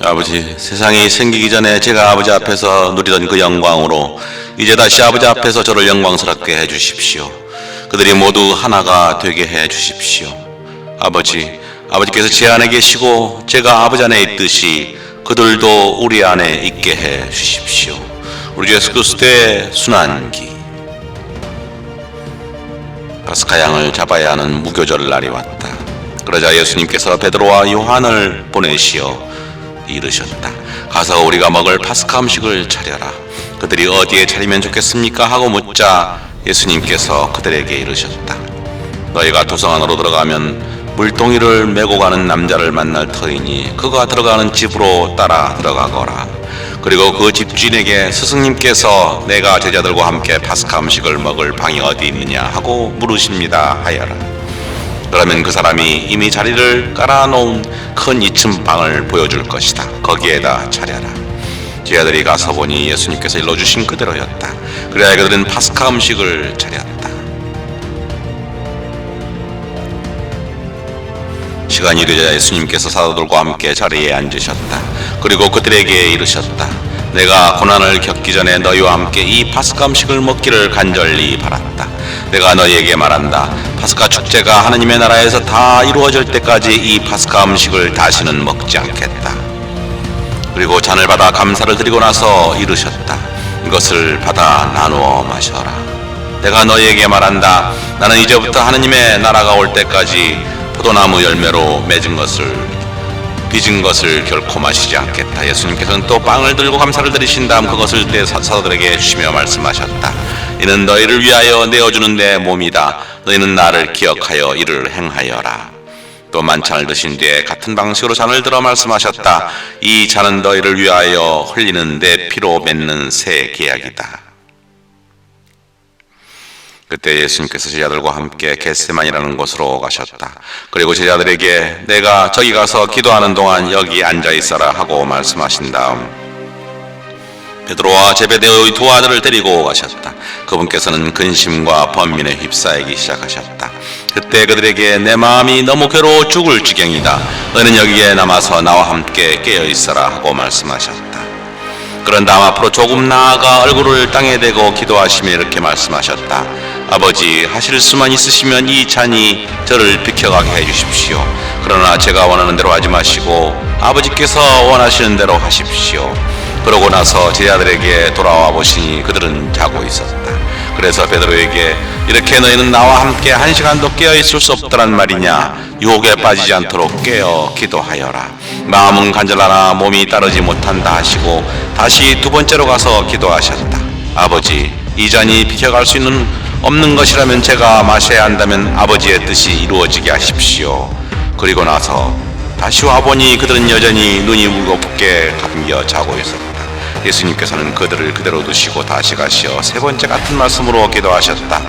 아버지, 세상이 생기기 전에 제가 아버지 앞에서 누리던 그 영광으로 이제 다시 아버지 앞에서 저를 영광스럽게 해주십시오. 그들이 모두 하나가 되게 해주십시오. 아버지께서 제 안에 계시고 제가 아버지 안에 있듯이 그들도 우리 안에 있게 해주십시오. 우리 주 예수 그리스도의 순환기. 파스카 양을 잡아야 하는 무교절 날이 왔다. 그러자 예수님께서 베드로와 요한을 보내시어 이르셨다. 가서 우리가 먹을 파스카 음식을 차려라. 그들이 어디에 차리면 좋겠습니까? 하고 묻자 예수님께서 그들에게 이르셨다. 너희가 도성 안으로 들어가면 물동이를 메고 가는 남자를 만날 터이니 그가 들어가는 집으로 따라 들어가거라. 그리고 그 집주인에게 스승님께서 내가 제자들과 함께 파스카 음식을 먹을 방이 어디 있느냐 하고 물으십니다 하여라. 그러면 그 사람이 이미 자리를 깔아놓은 큰 2층 방을 보여줄 것이다. 거기에다 차려라. 제자들이 가서 보니 예수님께서 일러주신 그대로였다. 그래야 그들은 파스카 음식을 차렸다. 시간이 되자 예수님께서 사도들과 함께 자리에 앉으셨다. 그리고 그들에게 이르셨다. 내가 고난을 겪기 전에 너희와 함께 이 파스카 음식을 먹기를 간절히 바랐다. 내가 너희에게 말한다. 파스카 축제가 하나님의 나라에서 다 이루어질 때까지 이 파스카 음식을 다시는 먹지 않겠다. 그리고 잔을 받아 감사를 드리고 나서 이르셨다. 이것을 받아 나누어 마셔라. 내가 너희에게 말한다. 나는 이제부터 하나님의 나라가 올 때까지 포도나무 열매로 빚은 것을 결코 마시지 않겠다. 예수님께서는 또 빵을 들고 감사를 드리신 다음 그것을 떼 사도들에게 주시며 말씀하셨다. 이는 너희를 위하여 내어주는 내 몸이다. 너희는 나를 기억하여 이를 행하여라. 또 만찬을 드신 뒤에 같은 방식으로 잔을 들어 말씀하셨다. 이 잔은 너희를 위하여 흘리는 내 피로 맺는 새 계약이다. 그때 예수님께서 제자들과 함께 겟세마니라는 곳으로 가셨다. 그리고 제자들에게 내가 저기 가서 기도하는 동안 여기 앉아 있어라 하고 말씀하신 다음 베드로와 제베데오의 두 아들을 데리고 가셨다. 그분께서는 근심과 번민에 휩싸이기 시작하셨다. 그때 그들에게 내 마음이 너무 괴로워 죽을 지경이다. 너희는 여기에 남아서 나와 함께 깨어 있어라 하고 말씀하셨다. 그런 다음 앞으로 조금 나아가 얼굴을 땅에 대고 기도하시며 이렇게 말씀하셨다. 아버지, 하실 수만 있으시면 이 잔이 저를 비켜가게 해주십시오. 그러나 제가 원하는 대로 하지 마시고 아버지께서 원하시는 대로 하십시오. 그러고 나서 제자들에게 돌아와 보시니 그들은 자고 있었다. 그래서 베드로에게 이렇게 너희는 나와 함께 1시간도 깨어 있을 수 없더란 말이냐. 유혹에 빠지지 않도록 깨어 기도하여라. 마음은 간절하나 몸이 따르지 못한다 하시고 다시 두 번째로 가서 기도하셨다. 아버지, 이 잔이 비켜갈 수 없는 것이라면 제가 마셔야 한다면 아버지의 뜻이 이루어지게 하십시오. 그리고 나서 다시 와보니 그들은 여전히 눈이 무겁게 감겨 자고 있었다. 예수님께서는 그들을 그대로 두시고 다시 가시어 세 번째 같은 말씀으로 기도하셨다.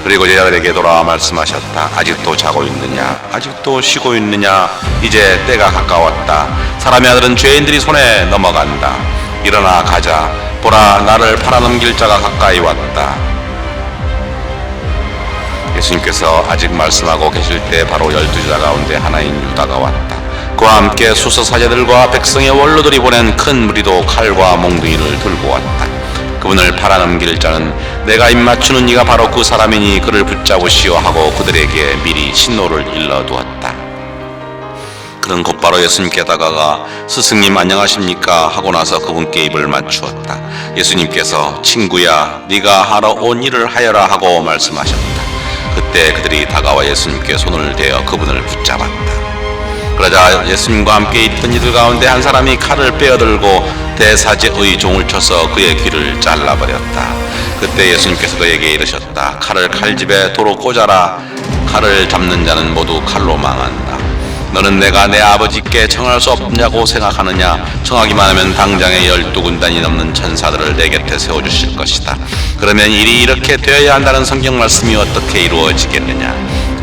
그리고 제자들에게 돌아와 말씀하셨다. 아직도 자고 있느냐? 아직도 쉬고 있느냐? 이제 때가 가까웠다. 사람의 아들은 죄인들이 손에 넘어간다. 일어나 가자. 보라, 나를 팔아넘길 자가 가까이 왔다. 예수님께서 아직 말씀하고 계실 때 바로 12제자 가운데 하나인 유다가 왔다. 그와 함께 수서 사제들과 백성의 원로들이 보낸 큰 무리도 칼과 몽둥이를 들고 왔다. 그분을 팔아넘길 자는 내가 입맞추는 이가 바로 그 사람이니 그를 붙잡으시오 하고 그들에게 미리 신호를 일러두었다. 그는 곧바로 예수님께 다가가 스승님 안녕하십니까 하고 나서 그분께 입을 맞추었다. 예수님께서 친구야, 네가 하러 온 일을 하여라 하고 말씀하셨다. 그때 그들이 다가와 예수님께 손을 대어 그분을 붙잡았다. 그러자 예수님과 함께 있던 이들 가운데 한 사람이 칼을 빼어들고 대사제의 종을 쳐서 그의 귀를 잘라버렸다. 그때 예수님께서 그에게 이르셨다. 칼을 칼집에 도로 꽂아라. 칼을 잡는 자는 모두 칼로 망한다. 너는 내가 내 아버지께 청할 수 없냐고 생각하느냐? 청하기만 하면 당장에 12군단이 넘는 천사들을 내 곁에 세워주실 것이다. 그러면 일이 이렇게 되어야 한다는 성경 말씀이 어떻게 이루어지겠느냐?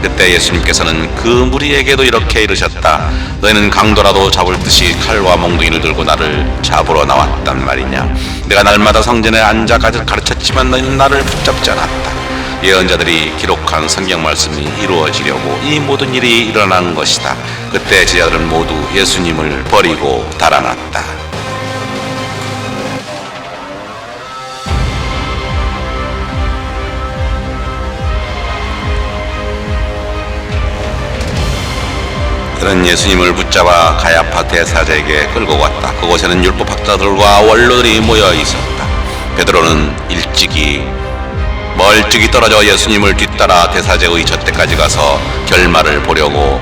그때 예수님께서는 그 무리에게도 이렇게 이르셨다. 너희는 강도라도 잡을 듯이 칼과 몽둥이를 들고 나를 잡으러 나왔단 말이냐? 내가 날마다 성전에 앉아 가르쳤지만 너희는 나를 붙잡지 않았다. 예언자들이 기록한 성경 말씀이 이루어지려고 이 모든 일이 일어난 것이다. 그때 제자들은 모두 예수님을 버리고 달아났다. 그는 예수님을 붙잡아 가야파 대사제에게 끌고 갔다. 그곳에는 율법학자들과 원로들이 모여 있었다. 베드로는 멀찍이 떨어져 예수님을 뒤따라 대사제의 젖대까지 가서 결말을 보려고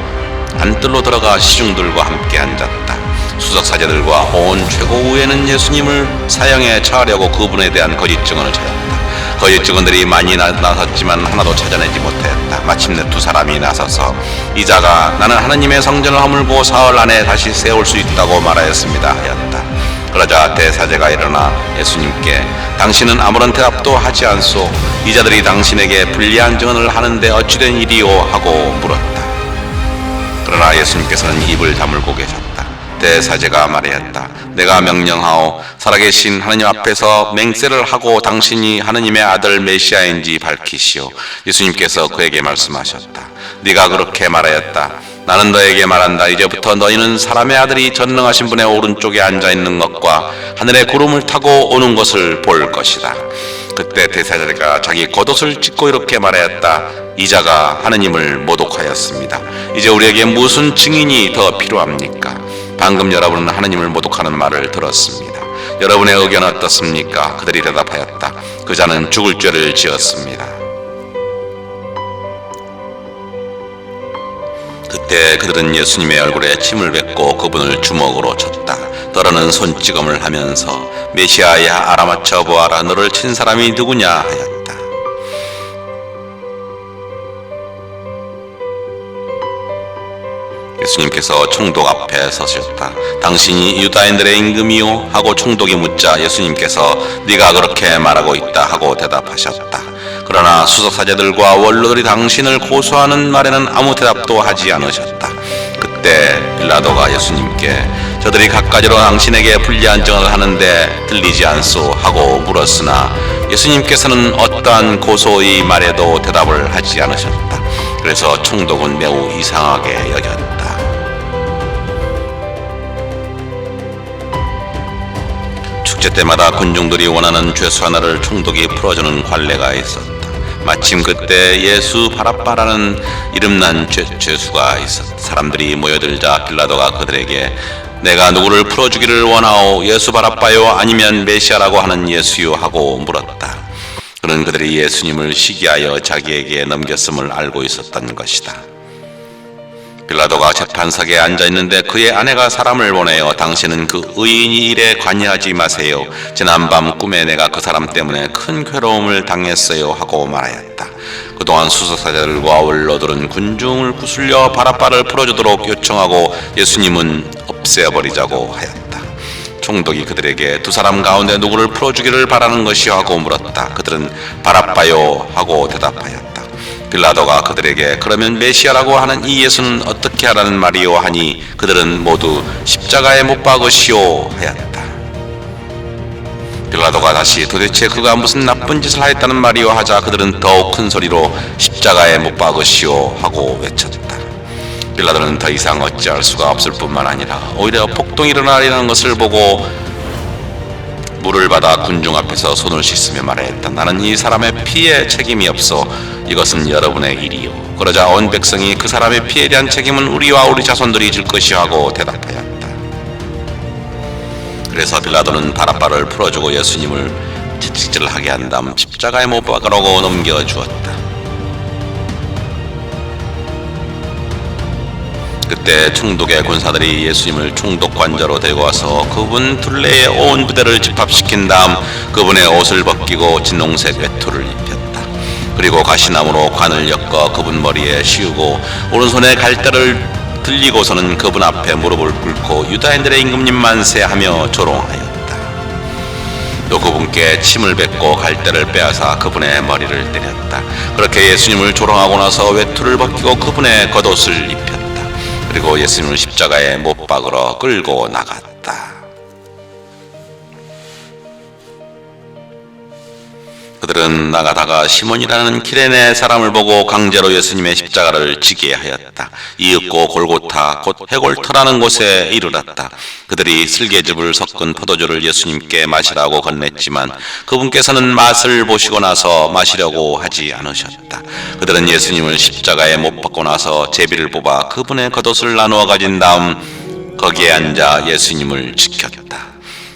안뜰로 들어가 시중들과 함께 앉았다. 수석사제들과 온 최고의회는 예수님을 사형에 처하려고 그분에 대한 거짓 증언을 찾았다. 거짓 증언들이 많이 나섰지만 하나도 찾아내지 못했다. 마침내 두 사람이 나서서 이자가 나는 하느님의 성전을 허물고 사흘 안에 다시 세울 수 있다고 말하였습니다 하였다. 그러자 대사제가 일어나 예수님께 당신은 아무런 대답도 하지 않소. 이자들이 당신에게 불리한 증언을 하는데 어찌된 일이오 하고 물었다. 그러나 예수님께서는 입을 다물고 계셨다. 대사제가 말하였다. 내가 명령하오. 살아계신 하느님 앞에서 맹세를 하고 당신이 하느님의 아들 메시아인지 밝히시오. 예수님께서 그에게 말씀하셨다. 네가 그렇게 말하였다. 나는 너에게 말한다. 이제부터 너희는 사람의 아들이 전능하신 분의 오른쪽에 앉아있는 것과 하늘의 구름을 타고 오는 것을 볼 것이다. 그때 대사제가 자기 겉옷을 찢고 이렇게 말하였다. 이자가 하느님을 모독하였습니다. 이제 우리에게 무슨 증인이 더 필요합니까? 방금 여러분은 하느님을 모독하는 말을 들었습니다. 여러분의 의견은 어떻습니까? 그들이 대답하였다. 그 자는 죽을 죄를 지었습니다. 그때 그들은 예수님의 얼굴에 침을 뱉고 그분을 주먹으로 쳤다. 더러는 손찌검을 하면서 메시아야 알아맞혀 보아라. 너를 친 사람이 누구냐 하였다. 예수님께서 총독 앞에 서셨다. 당신이 유다인들의 임금이요? 하고 총독이 묻자 예수님께서 네가 그렇게 말하고 있다 하고 대답하셨다. 그러나 수석사제들과 원로들이 당신을 고소하는 말에는 아무 대답도 하지 않으셨다. 그때 빌라도가 예수님께 저들이 갖가지로 당신에게 불리한 증언을 하는데 들리지 않소 하고 물었으나 예수님께서는 어떠한 고소의 말에도 대답을 하지 않으셨다. 그래서 총독은 매우 이상하게 여겼다. 축제 때마다 군중들이 원하는 죄수 하나를 총독이 풀어주는 관례가 있었다. 마침 그때 예수 바라바라는 이름난 죄수가 있었다. 사람들이 모여들자 빌라도가 그들에게 내가 누구를 풀어주기를 원하오? 예수 바라바요? 아니면 메시아라고 하는 예수요? 하고 물었다. 그는 그들이 예수님을 시기하여 자기에게 넘겼음을 알고 있었던 것이다. 빌라도가 재판석에 앉아있는데 그의 아내가 사람을 보내어 당신은 그 의인이 일에 관여하지 마세요. 지난밤 꿈에 내가 그 사람 때문에 큰 괴로움을 당했어요 하고 말하였다. 그동안 수석사제들과 원로들은 군중을 구슬려 바라바를 풀어주도록 요청하고 예수님은 없애버리자고 하였다. 총독이 그들에게 두 사람 가운데 누구를 풀어주기를 바라는 것이요 하고 물었다. 그들은 바라바요 하고 대답하였다. 빌라도가 그들에게 그러면 메시아라고 하는 이 예수는 어떻게 하라는 말이요 하니 그들은 모두 십자가에 못 박으시오 하였다. 빌라도가 다시 도대체 그가 무슨 나쁜 짓을 하였다는 말이요 하자 그들은 더욱 큰 소리로 십자가에 못 박으시오 하고 외쳤다. 빌라도는 더 이상 어찌할 수가 없을 뿐만 아니라 오히려 폭동이 일어나려는 것을 보고 물을 받아 군중 앞에서 손을 씻으며 말했다. 나는 이 사람의 피에 책임이 없어. 이것은 여러분의 일이요. 그러자 온 백성이 그 사람의 피에 대한 책임은 우리와 우리 자손들이 질 것이요 하고 대답하였다. 그래서 빌라도는 바라바를 풀어주고 예수님을 채찍질을 하게 한 다음 십자가에 못 박으라고 넘겨주었다. 그때 총독의 군사들이 예수님을 총독 관저로 데리고 와서 그분 둘레에 온 부대를 집합시킨 다음 그분의 옷을 벗기고 진홍색 외투를 입혔다. 그리고 가시나무로 관을 엮어 그분 머리에 씌우고 오른손에 갈대를 들리고서는 그분 앞에 무릎을 꿇고 유다인들의 임금님 만세하며 조롱하였다. 또 그분께 침을 뱉고 갈대를 빼앗아 그분의 머리를 때렸다. 그렇게 예수님을 조롱하고 나서 외투를 벗기고 그분의 겉옷을 입혔다. 그리고 예수님을 십자가에 못 박으러 끌고 나갔다. 그들은 나가다가 시몬이라는 키레네 사람을 보고 강제로 예수님의 십자가를 지게 하였다. 이윽고 골고타 곧 해골터라는 곳에 이르렀다. 그들이 슬개즙을 섞은 포도주를 예수님께 마시라고 건넸지만 그분께서는 맛을 보시고 나서 마시려고 하지 않으셨다. 그들은 예수님을 십자가에 못 박고 나서 제비를 뽑아 그분의 겉옷을 나누어 가진 다음 거기에 앉아 예수님을 지켰다.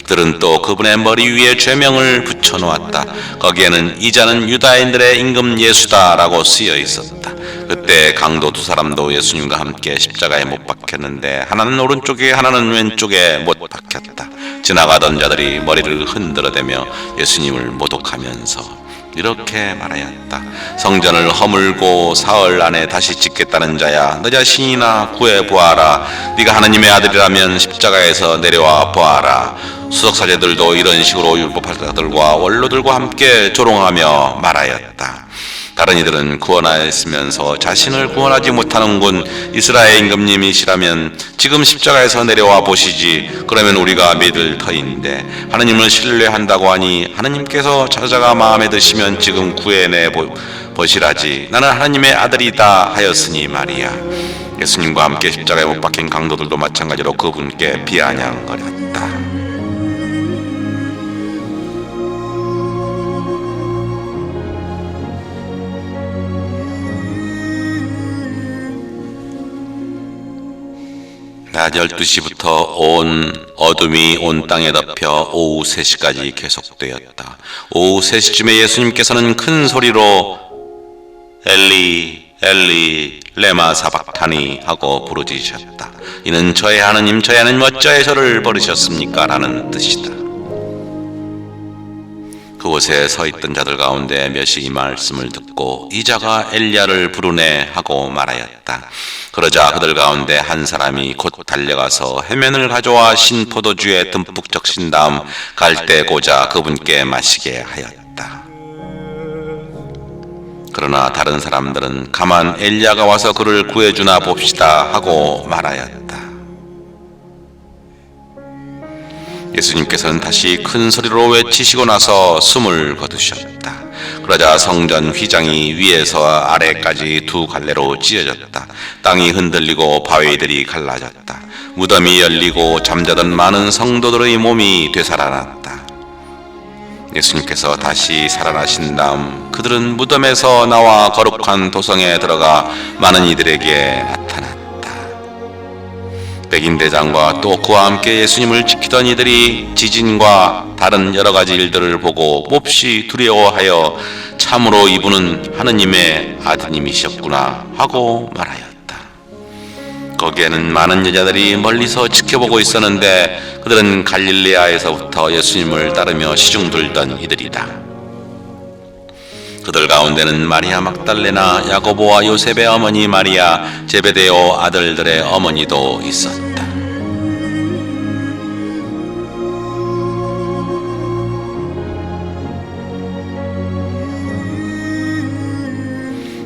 그들은 또 그분의 머리 위에 죄명을 붙여놓았다. 거기에는 이자는 유다인들의 임금 예수다라고 쓰여 있었다. 그때 강도 두 사람도 예수님과 함께 십자가에 못 박혔는데 하나는 오른쪽에 하나는 왼쪽에 못 박혔다. 지나가던 자들이 머리를 흔들어대며 예수님을 모독하면서 이렇게 말하였다. 성전을 허물고 사흘 안에 다시 짓겠다는 자야, 너 자신이나 구해보아라. 네가 하나님의 아들이라면 십자가에서 내려와 보아라. 수석사제들도 이런 식으로 율법학자들과 원로들과 함께 조롱하며 말하였다. 다른 이들은 구원하였으면서 자신을 구원하지 못하는군. 이스라엘 임금님이시라면 지금 십자가에서 내려와 보시지. 그러면 우리가 믿을 터인데 하나님을 신뢰한다고 하니 하나님께서 찾아가 마음에 드시면 지금 구해내 보시라지. 나는 하나님의 아들이다 하였으니 말이야. 예수님과 함께 십자가에 못 박힌 강도들도 마찬가지로 그분께 비아냥거렸다. 낮 12시부터 온 어둠이 온 땅에 덮여 오후 3시까지 계속되었다. 오후 3시쯤에 예수님께서는 큰 소리로 엘리 엘리 레마 사박타니 하고 부르짖으셨다. 이는 저의 하나님 저의 하나님 어찌하여 저를 버리셨습니까? 라는 뜻이다. 그곳에 서 있던 자들 가운데 몇이 이 말씀을 듣고 이자가 엘리야를 부르네 하고 말하였다. 그러자 그들 가운데 한 사람이 곧 달려가서 해면을 가져와 신포도주에 듬뿍 적신 다음 갈대 고자 그분께 마시게 하였다. 그러나 다른 사람들은 가만 엘리야가 와서 그를 구해주나 봅시다 하고 말하였다. 예수님께서는 다시 큰 소리로 외치시고 나서 숨을 거두셨다. 그러자 성전 휘장이 위에서 아래까지 두 갈래로 찢어졌다. 땅이 흔들리고 바위들이 갈라졌다. 무덤이 열리고 잠자던 많은 성도들의 몸이 되살아났다. 예수님께서 다시 살아나신 다음 그들은 무덤에서 나와 거룩한 도성에 들어가 많은 이들에게 나타났다. 백인대장과 또 그와 함께 예수님을 지키던 이들이 지진과 다른 여러 가지 일들을 보고 몹시 두려워하여 참으로 이분은 하느님의 아드님이셨구나 하고 말하였다. 거기에는 많은 여자들이 멀리서 지켜보고 있었는데 그들은 갈릴레아에서부터 예수님을 따르며 시중들던 이들이다. 그들 가운데는 마리아 막달레나 야고보와 요셉의 어머니 마리아, 제베데오 아들들의 어머니도 있었다.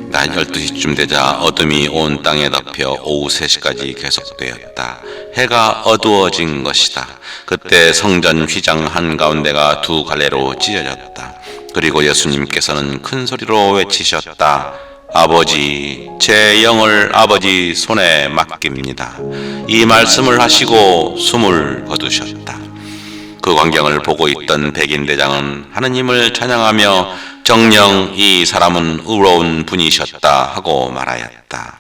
낮 12시쯤 되자 어둠이 온 땅에 덮여 오후 3시까지 계속되었다. 해가 어두워진 것이다. 그때 성전 휘장 한가운데가 두 갈래로 찢어졌다. 그리고 예수님께서는 큰 소리로 외치셨다. 아버지, 제 영을 아버지 손에 맡깁니다. 이 말씀을 하시고 숨을 거두셨다. 그 광경을 보고 있던 백인대장은 하느님을 찬양하며 정녕 이 사람은 의로운 분이셨다 하고 말하였다.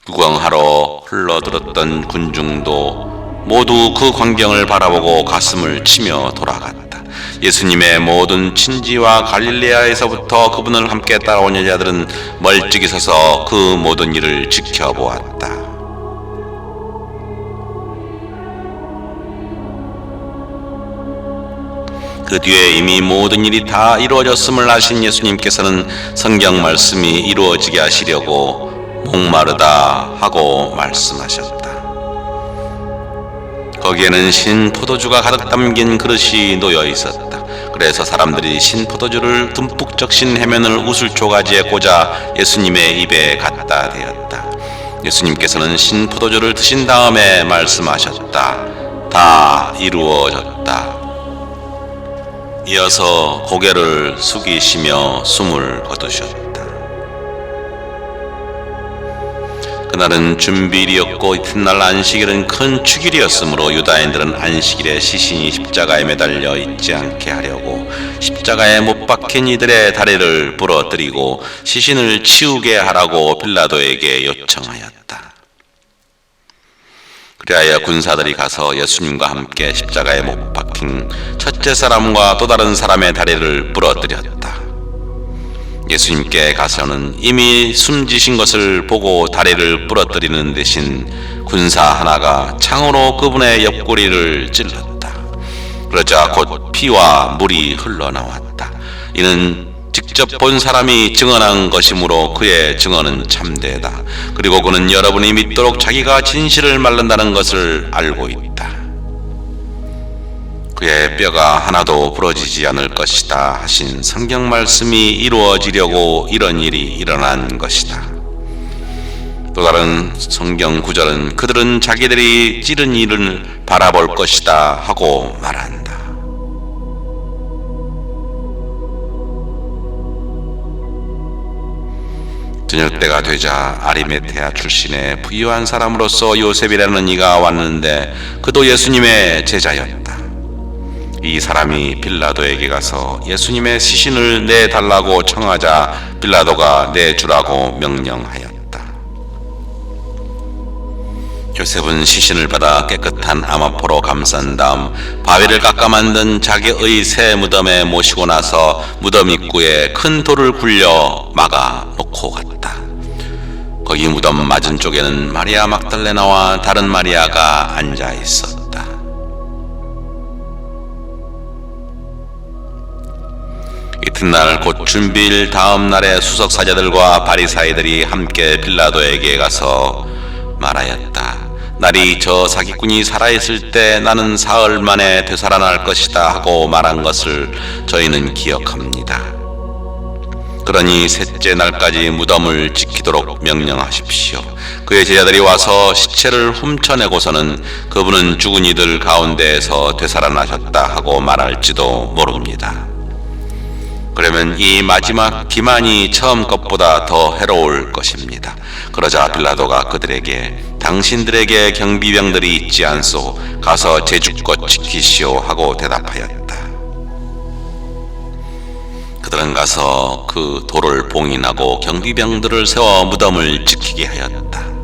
구경하러 흘러들었던 군중도 모두 그 광경을 바라보고 가슴을 치며 돌아갔다. 예수님의 모든 친지와 갈릴레아에서부터 그분을 함께 따라온 여자들은 멀찍이 서서 그 모든 일을 지켜보았다. 그 뒤에 이미 모든 일이 다 이루어졌음을 아신 예수님께서는 성경 말씀이 이루어지게 하시려고 목마르다 하고 말씀하셨다. 거기에는 신 포도주가 가득 담긴 그릇이 놓여 있었다. 그래서 사람들이 신 포도주를 듬뿍 적신 해면을 우슬초가지에 꽂아 예수님의 입에 갖다 대었다. 예수님께서는 신 포도주를 드신 다음에 말씀하셨다. 다 이루어졌다. 이어서 고개를 숙이시며 숨을 거두셨다. 그날은 준비일이었고 이튿날 안식일은 큰 축일이었으므로 유다인들은 안식일에 시신이 십자가에 매달려 있지 않게 하려고 십자가에 못 박힌 이들의 다리를 부러뜨리고 시신을 치우게 하라고 빌라도에게 요청하였다. 그리하여 군사들이 가서 예수님과 함께 십자가에 못 박힌 첫째 사람과 또 다른 사람의 다리를 부러뜨렸다. 예수님께 가서는 이미 숨지신 것을 보고 다리를 부러뜨리는 대신 군사 하나가 창으로 그분의 옆구리를 찔렀다. 그러자 곧 피와 물이 흘러나왔다. 이는 직접 본 사람이 증언한 것이므로 그의 증언은 참되다. 그리고 그는 여러분이 믿도록 자기가 진실을 말른다는 것을 알고 있다. 그의 뼈가 하나도 부러지지 않을 것이다 하신 성경 말씀이 이루어지려고 이런 일이 일어난 것이다. 또 다른 성경 구절은 그들은 자기들이 찌른 일을 바라볼 것이다 하고 말한다. 저녁 때가 되자 아리마테아 출신의 부유한 사람으로서 요셉이라는 이가 왔는데 그도 예수님의 제자였다. 이 사람이 빌라도에게 가서 예수님의 시신을 내달라고 청하자 빌라도가 내주라고 명령하였다. 요셉은 시신을 받아 깨끗한 아마포로 감싼 다음 바위를 깎아 만든 자기의 새 무덤에 모시고 나서 무덤 입구에 큰 돌을 굴려 막아 놓고 갔다. 거기 무덤 맞은 쪽에는 마리아 막달레나와 다른 마리아가 앉아 있었다. 이튿날 곧 준비일 다음 날에 수석 사제들과 바리사이들이 함께 빌라도에게 가서 말하였다. 날이 저 사기꾼이 살아있을 때 나는 사흘 만에 되살아날 것이다 하고 말한 것을 저희는 기억합니다. 그러니 셋째 날까지 무덤을 지키도록 명령하십시오. 그의 제자들이 와서 시체를 훔쳐내고서는 그분은 죽은 이들 가운데에서 되살아나셨다 하고 말할지도 모릅니다. 그러면 이 마지막 기만이 처음 것보다 더 해로울 것입니다. 그러자 빌라도가 그들에게 당신들에게 경비병들이 있지 않소 가서 제주껏 지키시오 하고 대답하였다. 그들은 가서 그 돌을 봉인하고 경비병들을 세워 무덤을 지키게 하였다.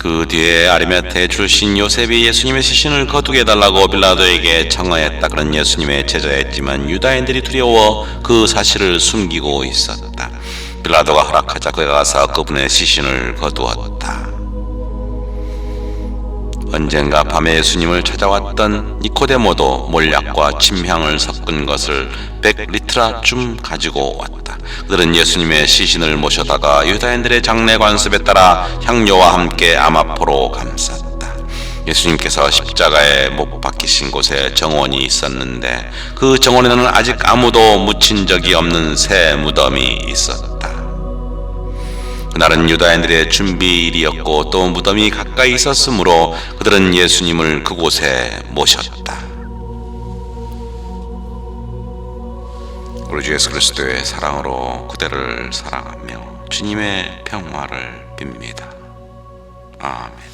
그 뒤에 아리마테 출신 요셉이 예수님의 시신을 거두게 해달라고 빌라도에게 청하였다. 그는 예수님의 제자였지만 유다인들이 두려워 그 사실을 숨기고 있었다. 빌라도가 허락하자 그가 가서 그분의 시신을 거두었다. 언젠가 밤에 예수님을 찾아왔던 니코데모도 몰약과 침향을 섞은 것을 100리트라쯤 가지고 왔다. 그들은 예수님의 시신을 모셔다가 유다인들의 장례 관습에 따라 향료와 함께 아마포로 감쌌다. 예수님께서 십자가에 못 박히신 곳에 정원이 있었는데 그 정원에는 아직 아무도 묻힌 적이 없는 새 무덤이 있었다. 그날은 유다인들의 준비일이었고 또 무덤이 가까이 있었으므로 그들은 예수님을 그곳에 모셨다. 우리 주 예수 그리스도의 사랑으로 그대를 사랑하며 주님의 평화를 빕니다. 아멘.